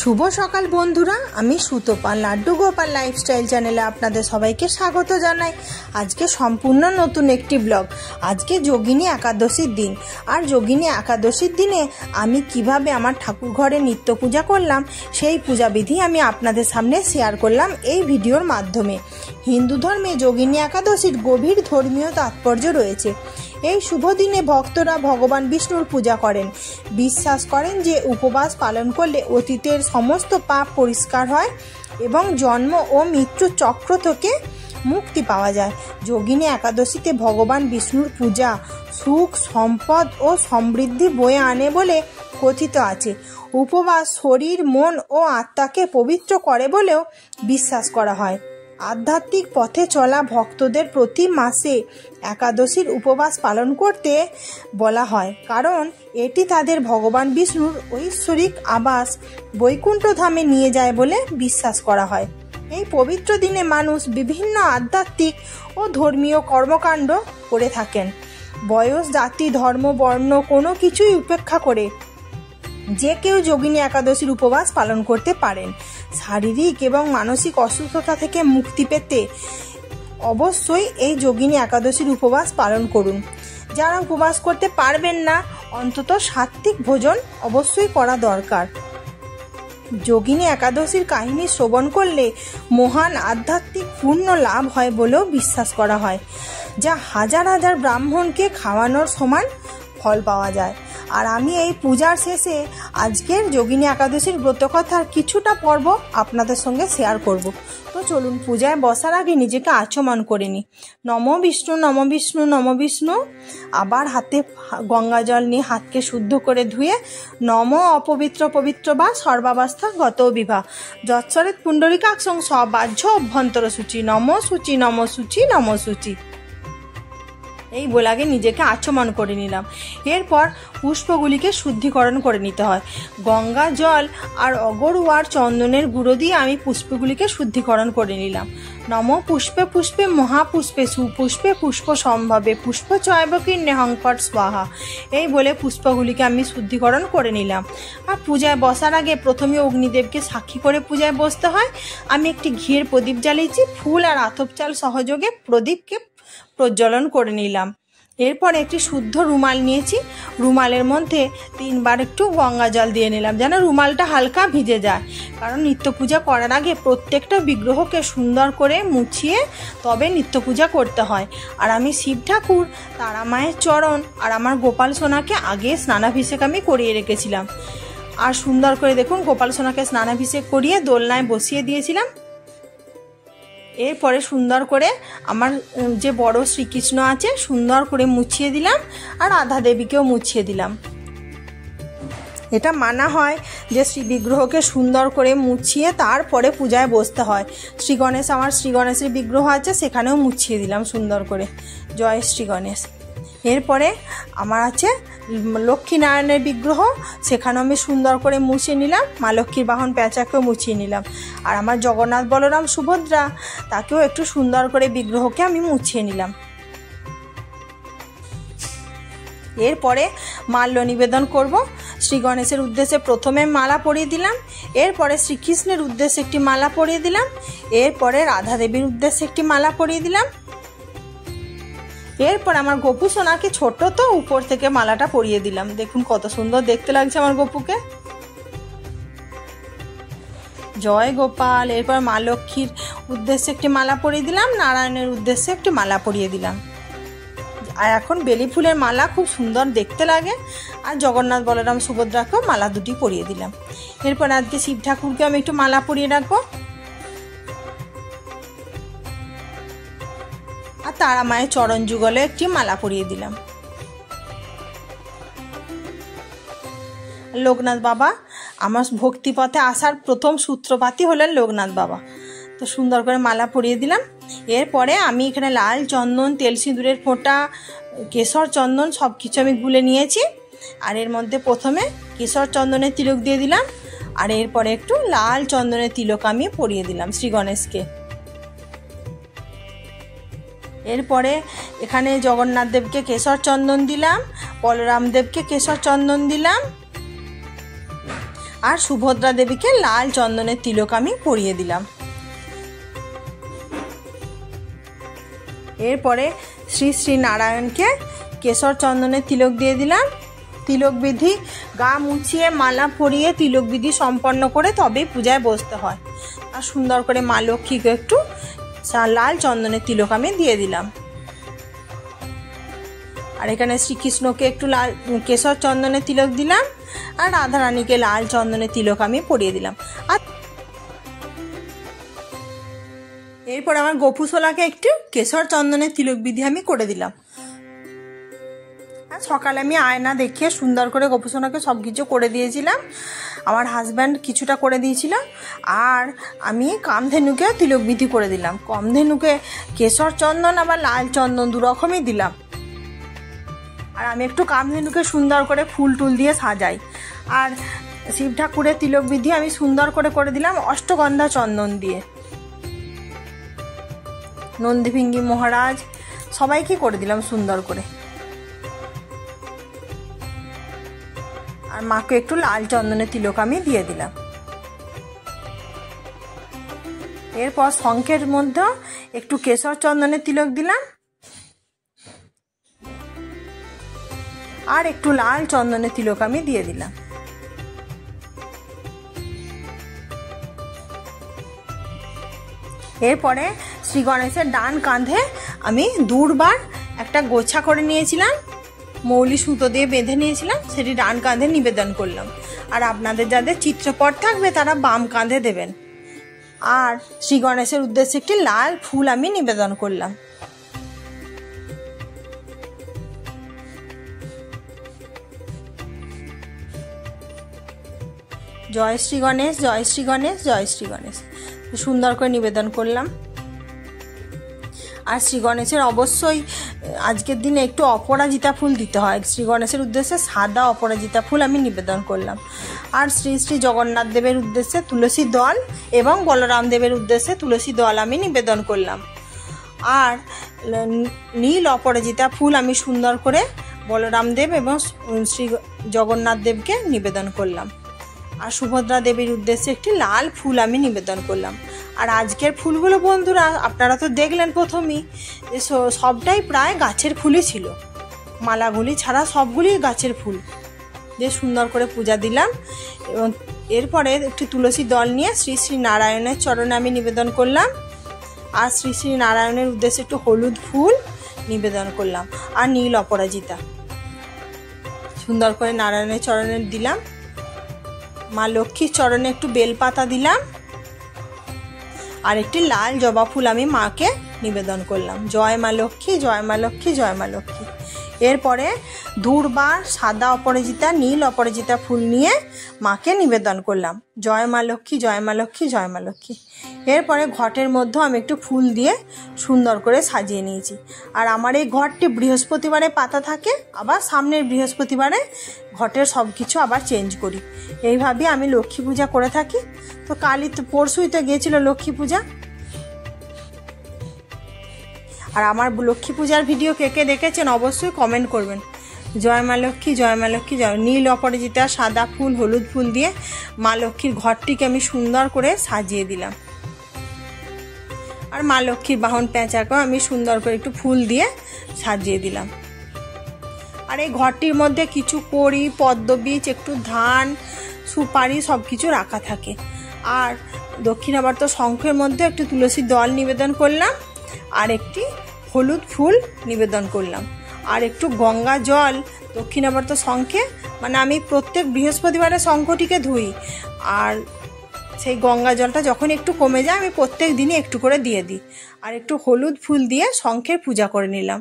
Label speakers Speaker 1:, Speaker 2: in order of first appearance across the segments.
Speaker 1: শুভ সকাল বন্ধুরা, আমি সুতপা লাড্ডু গোপাল লাইফস্টাইল চ্যানেলে আপনাদের সবাইকে স্বাগত জানাই। আজকে সম্পূর্ণ নতুন একটি ব্লগ। আজকে যোগিনী একাদশীর দিন, আর যোগিনী একাদশীর দিনে আমি কিভাবে আমার ঠাকুর ঘরে নিত্য পূজা করলাম সেই পূজাবিধি আমি আপনাদের সামনে শেয়ার করলাম এই ভিডিওর মাধ্যমে। হিন্দু ধর্মে যোগিনী একাদশীর গভীর ধর্মীয় তাৎপর্য রয়েছে। এই শুভ দিনে ভক্তরা ভগবান বিষ্ণুর পূজা করেন। বিশ্বাস করেন যে উপবাস পালন করলে অতীতের সমস্ত পাপ পরিষ্কার হয় এবং জন্ম ও মৃত্যু চক্র থেকে মুক্তি পাওয়া যায়। যোগিনী একাদশীতে ভগবান বিষ্ণুর পূজা সুখ, সম্পদ ও সমৃদ্ধি বয়ে আনে বলে কথিত আছে। উপবাস শরীর, মন ও আত্মাকে পবিত্র করে বলেও বিশ্বাস করা হয়। আধ্যাত্মিক পথে চলা ভক্তদের প্রতি মাসে একাদশীর উপবাস পালন করতে বলা হয়, কারণ এটি তাদের ভগবান বিষ্ণুর ঐশ্বরিক আবাস বৈকুণ্ঠ ধামে নিয়ে যায় বলে বিশ্বাস করা হয়। এই পবিত্র দিনে মানুষ বিভিন্ন আধ্যাত্মিক ও ধর্মীয় কর্মকাণ্ড করে থাকেন। বয়স, জাতি, ধর্ম, বর্ণ কোনো কিছুই উপেক্ষা করে যে কেউ যোগিনী একাদশীর উপবাস পালন করতে পারেন। শারীরিক এবং মানসিক অসুস্থতা থেকে মুক্তি পেতে অবশ্যই এই যোগিনী একাদশীর উপবাস পালন করুন। যারা উপবাস করতে পারবেন না, অন্তত সাত্ত্বিক ভোজন অবশ্যই করা দরকার। যোগিনী একাদশীর কাহিনী শ্রবণ করলে মহান আধ্যাত্মিক পূর্ণ লাভ হয় বলেও বিশ্বাস করা হয়, যা হাজার হাজার ব্রাহ্মণকে খাওয়ানোর সমান ফল পাওয়া যায়। আর আমি এই পূজার শেষে আজকের যোগিনী একাদশীর ব্রতকথার কিছুটা পর্ব আপনাদের সঙ্গে শেয়ার করব। তো চলুন পূজায় বসার আগে নিজেকে আচমন করে নিই। নম বিষ্ণু, নম বিষ্ণু, নম বিষ্ণু। আবার হাতে গঙ্গা জল নিয়ে হাতকে শুদ্ধ করে ধুয়ে নম অপবিত্র পবিত্র বা সর্বাবস্থা গত বিভা যৎসরেত পুণ্ডরিকাক্ষং সবাহ্য অভ্যন্তর সূচি নম সূচি, নম সূচি, নম সূচি। এই বলে আগে নিজেকে আচমন করে নিলাম। এরপর পুষ্পগুলিকে শুদ্ধিকরণ করে নিতে হয়। গঙ্গা জল আর অগরুয়ার চন্দনের গুঁড়ো দিয়ে আমি পুষ্পগুলিকে শুদ্ধিকরণ করে নিলাম। নম পুষ্পে পুষ্পে মহাপুষ্পে সুপুষ্পে পুষ্প সম্ভবে পুষ্প চয়ব কীর্ণে হংকট স্বাহা। এই বলে পুষ্পগুলিকে আমি শুদ্ধিকরণ করে নিলাম। আর পূজায় বসার আগে প্রথমে অগ্নিদেবকে সাক্ষী করে পূজায় বসতে হয়। আমি একটি ঘিয়ের প্রদীপ জ্বালিয়েছি। ফুল আর আতপ চাল সহযোগে প্রদীপকে প্রজ্বলন করে নিলাম। এরপর একটি শুদ্ধ রুমাল নিয়েছি। রুমালের মধ্যে 3 বার একটু গঙ্গা জল দিয়ে নিলাম, যেন রুমালটা হালকা ভিজে যায়। কারণ নিত্য পূজা করার আগে প্রত্যেকটা বিগ্রহকে সুন্দর করে মুছিয়ে তবে নিত্য পূজা করতে হয়। আর আমি শিব ঠাকুর, তারা মায়ের চরণ আর আমার গোপাল সোনাকে আগে স্নানাভিষেক আমি করিয়ে রেখেছিলাম। আর সুন্দর করে দেখুন গোপাল সোনাকে স্নানাভিষেক করিয়ে দোলনায় বসিয়ে দিয়েছিলাম। এরপরে সুন্দর করে আমার যে বড় শ্রীকৃষ্ণ আছে সুন্দর করে মুছিয়ে দিলাম, আর রাধা দেবীকেও মুছিয়ে দিলাম। এটা মানা হয় যে শ্রী বিগ্রহকে সুন্দর করে মুছিয়ে তারপরে পূজায় বসতে হয়। শ্রী গণেশ, আমার শ্রী গণেশের বিগ্রহ আছে, সেখানেও মুছিয়ে দিলাম সুন্দর করে। জয় শ্রী গণেশ। এরপরে আমার আছে লক্ষ্মীনারায়ণের বিগ্রহ, সেখানেও আমি সুন্দর করে মুছিয়ে নিলাম। মা লক্ষ্মীর বাহন পেঁচাকেও মুছিয়ে নিলাম। আর আমার জগন্নাথ, বলরাম, সুভদ্রা, তাকেও একটু সুন্দর করে বিগ্রহকে আমি মুছিয়ে নিলাম। এরপরে মাল্য নিবেদন করব। শ্রী গণেশের উদ্দেশ্যে প্রথমে মালা পরিয়ে দিলাম। এরপরে শ্রীকৃষ্ণের উদ্দেশ্যে একটি মালা পরিয়ে দিলাম। এরপরে রাধা দেবীর উদ্দেশ্যে একটি মালা পরিয়ে দিলাম। এরপর আমার গপু সোনাকে, ছোট তো, উপর থেকে মালাটা পরিয়ে দিলাম। দেখুন কত সুন্দর দেখতে লাগছে আমার গপুকে। জয় গোপাল। এরপর মা লক্ষ্মীর উদ্দেশ্যে একটি মালা পরিয়ে দিলাম, নারায়ণের উদ্দেশ্যে একটি মালা পরিয়ে দিলাম। আর এখন বেলি ফুলের মালা খুব সুন্দর দেখতে লাগে। আর জগন্নাথ, বলরাম, সুভদ্রাকেও মালা দুটি পরিয়ে দিলাম। এরপর আজকে শিব ঠাকুরকে আমি একটু মালা পরিয়ে রাখবো। আর তারা মায়ের চরণ যুগলে একটি মালা পরিয়ে দিলাম। লোকনাথ বাবা, আমার ভক্তিপথে আসার প্রথম সূত্রপাতই হলেন লোকনাথ বাবা। তো সুন্দর করে মালা পরিয়ে দিলাম। এরপরে আমি এখানে লাল চন্দন, তেল সিঁদুরের ফোঁটা, কেশর চন্দন সব কিছু আমি গুলে নিয়েছি। আর এর মধ্যে প্রথমে কেশর চন্দনের তিলক দিয়ে দিলাম। আর এরপরে একটু লাল চন্দনের তিলক আমি পরিয়ে দিলাম শ্রী গণেশকে। এরপরে এখানে জগন্নাথ দেবকে কেশর চন্দন দিলাম, বলরাম দেবকে কেশর চন্দন দিলাম, আর সুভদ্রা দেবীকে লাল চন্দনের তিলক আমি পরিয়ে দিলাম। এরপরে শ্রী শ্রী নারায়ণকে কেশর চন্দনের তিলক দিয়ে দিলাম। তিলক বিধি গা মুছিয়ে মালা পরিয়ে তিলক বিধি সম্পন্ন করে তবেই পূজায় বসতে হয়। আর সুন্দর করে মা লক্ষ্মীকে একটু লাল চন্দনের তিলক আমি দিয়ে দিলাম। আর এখানে শ্রীকৃষ্ণকে একটু লাল কেশর চন্দনের তিলক দিলাম, আর রাধারানীকে লাল চন্দনের তিলক আমি পরিয়ে দিলাম। আর এরপর আমার গোপুসোলাকে একটু কেশর চন্দনের তিলক বিধি আমি করে দিলাম। আর সকালে আমি আয়না দেখে সুন্দর করে গোপুসোনাকে সব কিছু করে দিয়েছিলাম। আমার হাজব্যান্ড কিছুটা করে দিয়েছিল, আর আমি কামধেনুকে তিলক বিধি করে দিলাম। কামধেনুকে কেশর চন্দন আবার লাল চন্দন দু রকমই দিলাম। আর আমি একটু কামধেনুকে সুন্দর করে ফুল টুল দিয়ে সাজাই। আর শিব ঠাকুরের তিলক বিধি আমি সুন্দর করে দিলাম অষ্টগন্ধা চন্দন দিয়ে। নন্দীভিঙ্গি মহারাজ সবাইকে করে দিলাম সুন্দর করে। আর মাকে একটু লাল চন্দনের তিলক আমি দিয়ে দিলাম। এরপর শঙ্খের মধ্যে একটু কেশর চন্দনের তিলক দিলাম, আর একটু লাল চন্দনের তিলক আমি দিয়ে দিলাম। এরপরে শ্রী গণেশের ডান কাঁধে আমি দুর্বার একটা গোছা করে নিয়েছিলাম, মৌলি সুতো দিয়ে বেঁধে নিয়েছিলাম, সেটি ডান কাঁধে নিবেদন করলাম। আর আপনাদের যাদের চিত্রপট থাকবে তারা বাম কাঁধে দেবেন। আর শ্রী গণেশের উদ্দেশ্যে একটি লাল ফুল আমি নিবেদন করলাম। জয় শ্রী গণেশ, জয় শ্রী গণেশ, জয় শ্রী গণেশ সুন্দর করে নিবেদন করলাম। আর শ্রী গণেশের অবশ্যই আজকের দিনে একটু অপরাজিতা ফুল দিতে হয়। শ্রী গণেশের উদ্দেশ্যে সাদা অপরাজিতা ফুল আমি নিবেদন করলাম। আর শ্রী শ্রী জগন্নাথ দেবের উদ্দেশ্যে তুলসী দল এবং বলরাম দেবের উদ্দেশ্যে তুলসী দল আমি নিবেদন করলাম। আর নীল অপরাজিতা ফুল আমি সুন্দর করে বলরাম দেব এবং শ্রী জগন্নাথ দেবকে নিবেদন করলাম। আর সুভদ্রা দেবীর উদ্দেশ্যে একটি লাল ফুল আমি নিবেদন করলাম। আর আজকের ফুলগুলো বন্ধুরা আপনারা তো দেখলেন প্রথমেই যে সবটাই প্রায় গাছের ফুলই ছিল, মালাগুলি ছাড়া সবগুলি গাছের ফুল দিয়ে সুন্দর করে পূজা দিলাম। এবং এরপরে একটি তুলসী দল নিয়ে শ্রী শ্রী নারায়ণের চরণে আমি নিবেদন করলাম। আর শ্রী শ্রী নারায়ণের উদ্দেশ্যে একটু হলুদ ফুল নিবেদন করলাম আর নীল অপরাজিতা সুন্দর করে নারায়ণের চরণে দিলাম। মা লক্ষ্মীর চরণে একটু বেলপাতা দিলাম, আর একটি লাল জবা ফুল আমি মাকে নিবেদন করলাম। জয় মা লক্ষ্মী, জয় মা লক্ষ্মী, জয় মা লক্ষ্মী। এরপরে দুর্বার সাদা অপরাজিতা নীল অপরাজিতা ফুল নিয়ে মাকে নিবেদন করলাম। জয় মা লক্ষ্মী, জয় মা লক্ষ্মী, জয় মা লক্ষ্মী। এরপরে ঘটের মধ্যে আমি একটু ফুল দিয়ে সুন্দর করে সাজিয়ে নিয়েছি। আর আমার এই ঘরটি বৃহস্পতিবারে পাতা থাকে, আবার সামনের বৃহস্পতিবারে ঘটের সব কিছু আবার চেঞ্জ করি। এইভাবে আমি লক্ষ্মী পূজা করে থাকি। তো কালই তো পরশুই তো গিয়েছিল লক্ষ্মী পূজা। আর আমার লক্ষ্মী পূজার ভিডিও কে কে দেখেছেন অবশ্যই কমেন্ট করবেন। জয় মা লক্ষ্মী, জয় মা লক্ষ্মী, জয়। নীল অপরাজিতা সাদা ফুল হলুদ ফুল দিয়ে মা লক্ষ্মীর ঘরটিকে আমি সুন্দর করে সাজিয়ে দিলাম। আর মা লক্ষ্মীর বাহন পেঁচাকেও আমি সুন্দর করে একটু ফুল দিয়ে সাজিয়ে দিলাম। আর এই ঘরটির মধ্যে কিছু কড়ি, পদ্মবীজ, একটু ধান, সুপারি সব কিছু রাখা থাকে। আর দক্ষিণাবর্ত শঙ্খের মধ্যে একটু তুলসী দল নিবেদন করলাম, আর একটি হলুদ ফুল নিবেদন করলাম, আর একটু গঙ্গা জল দক্ষিণাবর্ত শঙ্খে, মানে আমি প্রত্যেক বৃহস্পতিবারে শঙ্খটিকে ধুই। আর সেই গঙ্গা জলটা যখন একটু কমে যায় আমি প্রত্যেক দিনই একটু করে দিয়ে দিই। আর একটু হলুদ ফুল দিয়ে শঙ্খের পূজা করে নিলাম,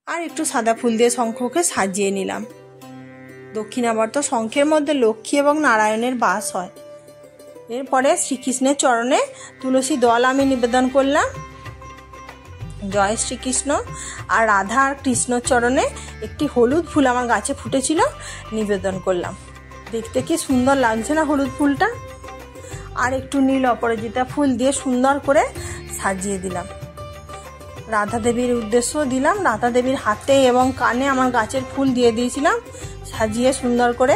Speaker 1: আর একটু সাদা ফুল দিয়ে শঙ্খকে সাজিয়ে নিলাম। দক্ষিণাবর্ত শঙ্খের মধ্যে লক্ষ্মী এবং নারায়ণের বাস হয়। এরপরে শ্রীকৃষ্ণের চরণে তুলসী দল আমি নিবেদন করলাম। জয় শ্রীকৃষ্ণ। আর রাধা আর কৃষ্ণর চরণে একটি হলুদ ফুল আমার গাছে ফুটেছিল নিবেদন করলাম। দেখতে কি সুন্দর লাগছে না হলুদ ফুলটা। আর একটু নীল অপরাজিতা ফুল দিয়ে সুন্দর করে সাজিয়ে দিলাম। রাধা দেবীর উদ্দেশ্য দিলাম। রাধা দেবীর হাতে এবং কানে আমার গাছের ফুল দিয়ে দিয়েছিলাম সাজিয়ে সুন্দর করে।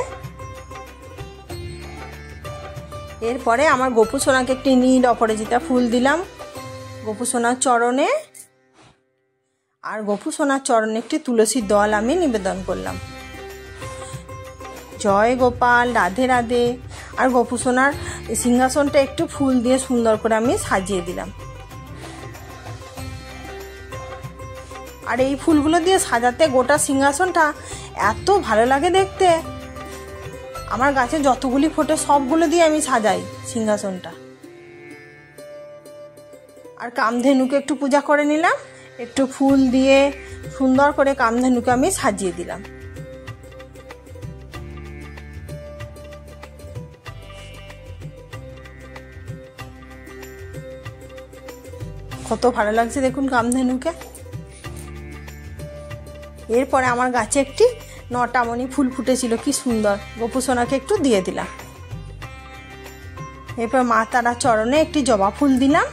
Speaker 1: এরপরে আমার গোপু সোনাকে একটি নীল অপরাজিতা ফুল দিলাম গোপু সোনার চরণে, আর গোপু সোনার চরণে একটি তুলসীর দল আমি নিবেদন করলাম। জয় গোপাল, রাধে রাধে। আর গোপু সোনার সিংহাসনটা একটু ফুল দিয়ে সুন্দর করে আমি সাজিয়ে দিলাম। আর এই ফুলগুলো দিয়ে সাজাতে গোটা সিংহাসনটা এত ভালো লাগে দেখতে। আমার গাছে যতগুলি ফোটে সবগুলো দিয়ে আমি সাজাই সিংহাসনটা। আর কামধেনুকে একটু পূজা করে নিলাম, একটু ফুল দিয়ে সুন্দর করে কামধেনুকে আমি সাজিয়ে দিলাম। কত ভালো লাগছে দেখুন কামধেনুকে। এরপরে আমার গাছে একটি নটামণি ফুল ফুটেছিল, কি সুন্দর, গোপু সোনাকে একটু দিয়ে দিলাম। এরপর মা তারার চরণে একটি জবা ফুল দিলাম।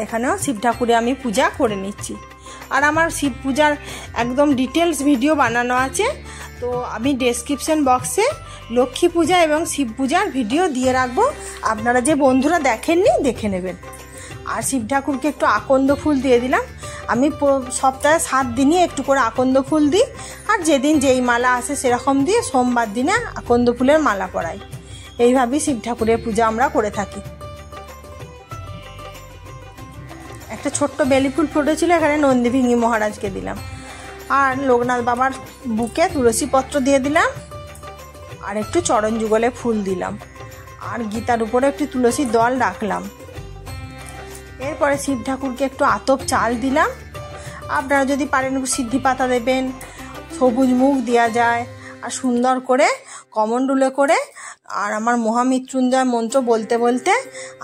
Speaker 1: এখানেও শিব ঠাকুরে আমি পূজা করে নিচ্ছি। আর আমার শিব পূজার একদম ডিটেলস ভিডিও বানানো আছে, তো আমি ডেসক্রিপশন বক্সে লক্ষ্মী পূজা এবং শিব পূজার ভিডিও দিয়ে রাখবো, আপনারা যে বন্ধুরা দেখেননি দেখে নেবেন। আর শিব ঠাকুরকে একটু আকন্দ ফুল দিয়ে দিলাম। আমি সপ্তাহে 7 দিনই একটু করে আকন্দ ফুল দিই, আর যেদিন যেই মালা আসে সেরকম দিয়ে সোমবার দিনে আকন্দ ফুলের মালা পরাই। এইভাবেই শিব ঠাকুরের পূজা আমরা করে থাকি। একটা ছোট্ট বেলি ফুল ফুটেছিল, এখানে নন্দীভিঙ্গি মহারাজকে দিলাম। আর লোকনাথ বাবার বুকে তুলসী পত্র দিয়ে দিলাম, আর একটু চরণ যুগলে ফুল দিলাম, আর গীতার উপরে একটি তুলসী দল রাখলাম। এরপরে শিব ঠাকুরকে একটু আতপ চাল দিলাম। আপনারা যদি পারেন একটু সিদ্ধি পাতা দেবেন, সবুজ মুখ দেওয়া যায়। আর সুন্দর করে কমণ্ডলে করে আর আমার মহামৃত্যুঞ্জয় মন্ত্র বলতে বলতে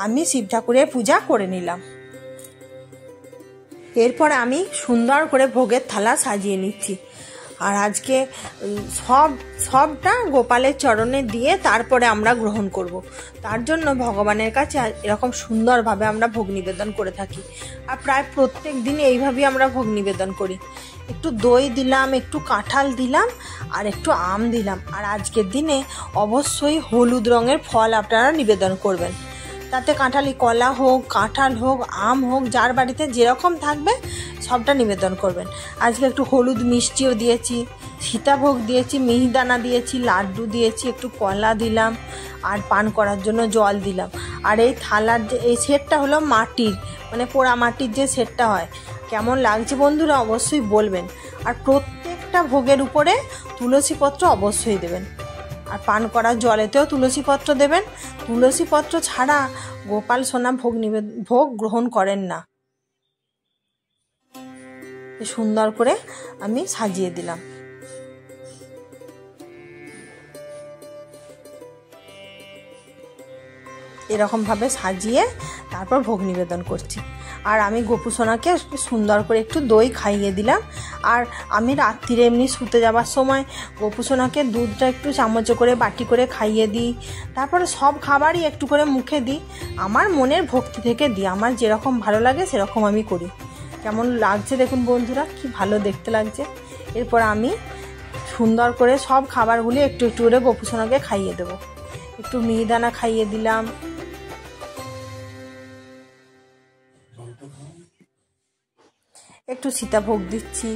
Speaker 1: আমি শিব ঠাকুরের পূজা করে নিলাম। এরপরে আমি সুন্দর করে ভোগের থালা সাজিয়ে নিচ্ছি। আর আজকে সবটা গোপালের চরণে দিয়ে তারপরে আমরা গ্রহণ করব। তার জন্য ভগবানের কাছে এরকম সুন্দরভাবে আমরা ভোগ নিবেদন করে থাকি। আর প্রায় প্রত্যেক দিনই এইভাবেই আমরা ভোগ নিবেদন করি। একটু দই দিলাম, একটু কাঁঠাল দিলাম, আর একটু আম দিলাম। আর আজকের দিনে অবশ্যই হলুদ রঙের ফল আপনারা নিবেদন করবেন। তাতে কাঁঠালি কলা হোক, কাঁঠাল হোক, আম হোক, যার বাড়িতে যেরকম থাকবে সবটা নিবেদন করবেন। আজকে একটু হলুদ মিষ্টিও দিয়েছি, সীতাভোগ দিয়েছি, মিহিদানা দিয়েছি, লাড্ডু দিয়েছি, একটু কলা দিলাম, আর পান করার জন্য জল দিলাম। আর এই থালার যে এই সেটটা হলো মাটির, মানে পোড়া মাটির যে সেটটা হয়, কেমন লাগছে বন্ধুরা অবশ্যই বলবেন। আর প্রত্যেকটা ভোগের উপরে তুলসী পত্র অবশ্যই দেবেন। আর পান করার জলেতেও তুলসী পত্র দেবেন। তুলসী পত্র ছাড়া গোপাল সোনা ভোগ গ্রহণ করেন না। সুন্দর করে আমি সাজিয়ে দিলাম। এরকমভাবে সাজিয়ে তারপর ভোগ নিবেদন করছি। আর আমি গোপু সোনাকে সুন্দর করে একটু দই খাইয়ে দিলাম। আর আমি রাত্রিরে এমনি শুতে যাবার সময় গোপু সোনাকে দুধটা একটু চামচে করে বাটি করে খাইয়ে দিই। তারপরে সব খাবারই একটু করে মুখে দিই। আমার মনের ভক্তি থেকে দিই, আমার যেরকম ভালো লাগে সেরকম আমি করি। কেমন লাগছে দেখুন বন্ধুরা, কি ভালো দেখতে লাগছে। এরপর আমি সুন্দর করে সব খাবারগুলি একটু একটু করে গোপু সোনাকে খাইয়ে দেবো। একটু মিহিদানা খাইয়ে দিলাম, একটু সীতাভোগ দিচ্ছি।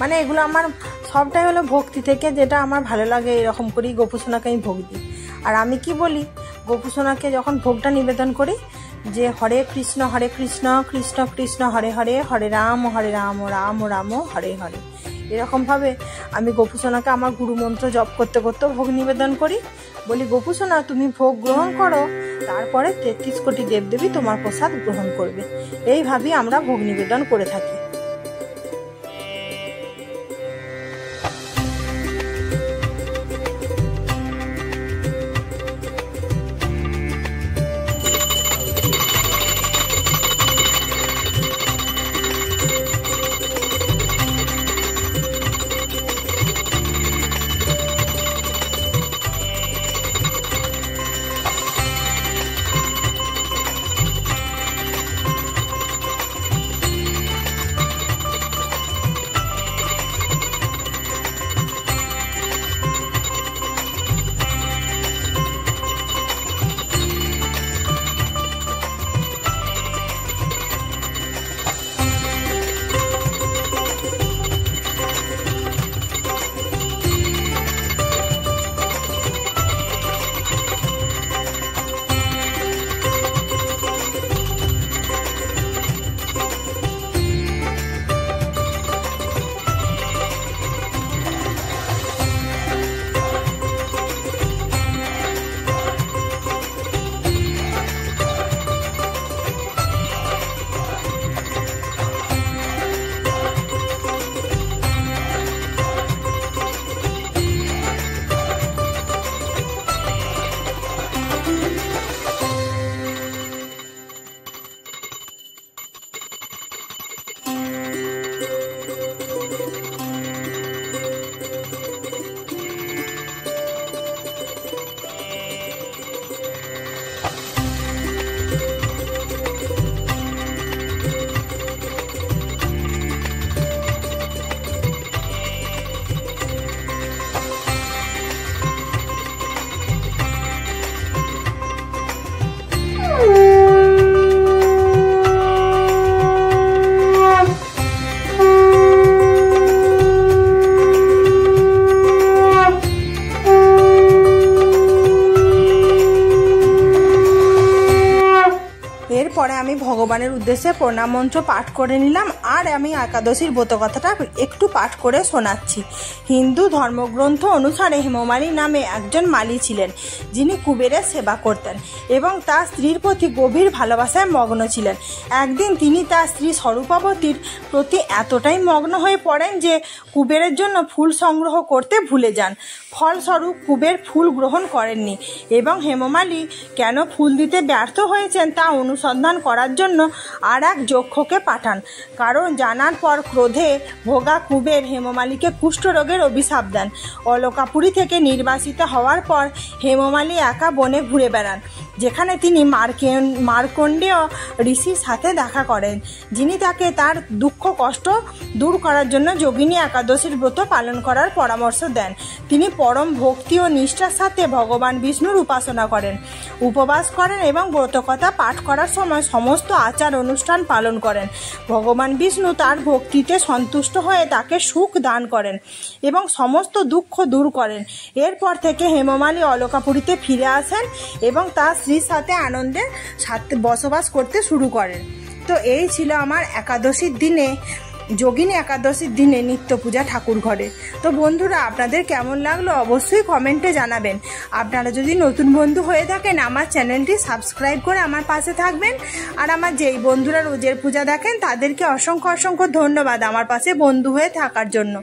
Speaker 1: মানে এগুলো আমার সবটাই হলো ভক্তি থেকে, যেটা আমার ভালো লাগে এরকম করেই গোপু সোনাকে আমি ভোগ দিই। আর আমি কি বলি, গোপু সোনাকে যখন ভোগটা নিবেদন করি যে হরে কৃষ্ণ কৃষ্ণ কৃষ্ণ হরে হরে, হরে রাম রাম রাম হরে হরে। এরকমভাবে আমি গোপু সোনাকে আমার গুরু মন্ত্র জপ করতে করতেও ভোগ নিবেদন করি। বলি গোপু সোনা তুমি ভোগ গ্রহণ করো, তারপরে 33 কোটি দেবদেবী তোমার প্রসাদ গ্রহণ করবে। এইভাবেই আমরা ভোগ নিবেদন করে থাকি। ভগবানের উদ্দেশ্যে প্রণাম মন্ত্র পাঠ করে নিলাম। আর আমি একাদশীর ব্রত কথাটা একটু পাঠ করে শোনাচ্ছি। হিন্দু ধর্মগ্রন্থ অনুসারে হেমমালী নামে একজন মালী ছিলেন, যিনি কুবেরের সেবা করতেন এবং তার স্ত্রীর প্রতি গভীর ভালোবাসায় মগ্ন ছিলেন। একদিন তিনি তার স্ত্রী স্বরূপাবতীর প্রতি এতটাই মগ্ন হয়ে পড়েন যে কুবেরের জন্য ফুল সংগ্রহ করতে ভুলে যান। ফলস্বরূপ কুবের ফুল গ্রহণ করেননি এবং হেমমালী কেন ফুল দিতে ব্যর্থ হয়েছেন তা অনুসন্ধান করার জন্য আর এক যক্ষকে পাঠান। কারণ জানার পর ক্রোধে ভোগা কুবের হেমমালীকে কুষ্ঠরোগের অভিশাপ দেন। অলকাপুরী থেকে নির্বাসিত হওয়ার পর হেমমালী একা বনে ঘুরে বেড়ান, যেখানে তিনি মার্কণ্ডেয় ঋষির সাথে দেখা করেন, যিনি তাকে তার দুঃখ কষ্ট দূর করার জন্য যোগিনী একাদশীর ব্রত পালন করার পরামর্শ দেন। তিনি পরম ভক্তি ও নিষ্ঠার সাথে ভগবান বিষ্ণুর উপাসনা করেন, উপবাস করেন এবং ব্রতকথা পাঠ করার সময় সমস্ত আচার অনুষ্ঠান পালন করেন। ভগবান বিষ্ণু তার ভক্তিতে সন্তুষ্ট হয়ে তাকে সুখ দান করেন এবং সমস্ত দুঃখ দূর করেন। এরপর থেকে হেমমালী অলকাপুরীতে ফিরে আসেন এবং তার স্ত্রীর সাথে আনন্দের সাথে বসবাস করতে শুরু করেন। তো এই ছিল আমার একাদশীর দিনে, যোগিনী একাদশীর দিনে নিত্য পূজা ঠাকুর ঘরে। তো বন্ধুরা, আপনাদের কেমন লাগলো অবশ্যই কমেন্টে জানাবেন। আপনারা যদি নতুন বন্ধু হয়ে থাকেন আমার চ্যানেলটি সাবস্ক্রাইব করে আমার পাশে থাকবেন। আর আমার যেই বন্ধুরা রোজের পূজা দেখেন তাদেরকে অসংখ্য অসংখ্য ধন্যবাদ আমার পাশে বন্ধু হয়ে থাকার জন্য।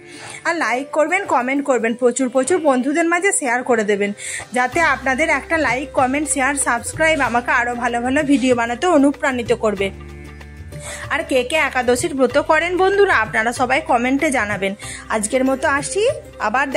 Speaker 1: আর লাইক করবেন, কমেন্ট করবেন, প্রচুর প্রচুর বন্ধুদের মাঝে শেয়ার করে দেবেন, যাতে আপনাদের একটা লাইক, কমেন্ট, শেয়ার, সাবস্ক্রাইব আমাকে আরও ভালো ভালো ভিডিও বানাতে অনুপ্রাণিত করবে। আর কে কে একাদশীর ব্রত করেন বন্ধুরা, আপনারা সবাই কমেন্টে জানাবেন। আজকের মতো আসি, আবার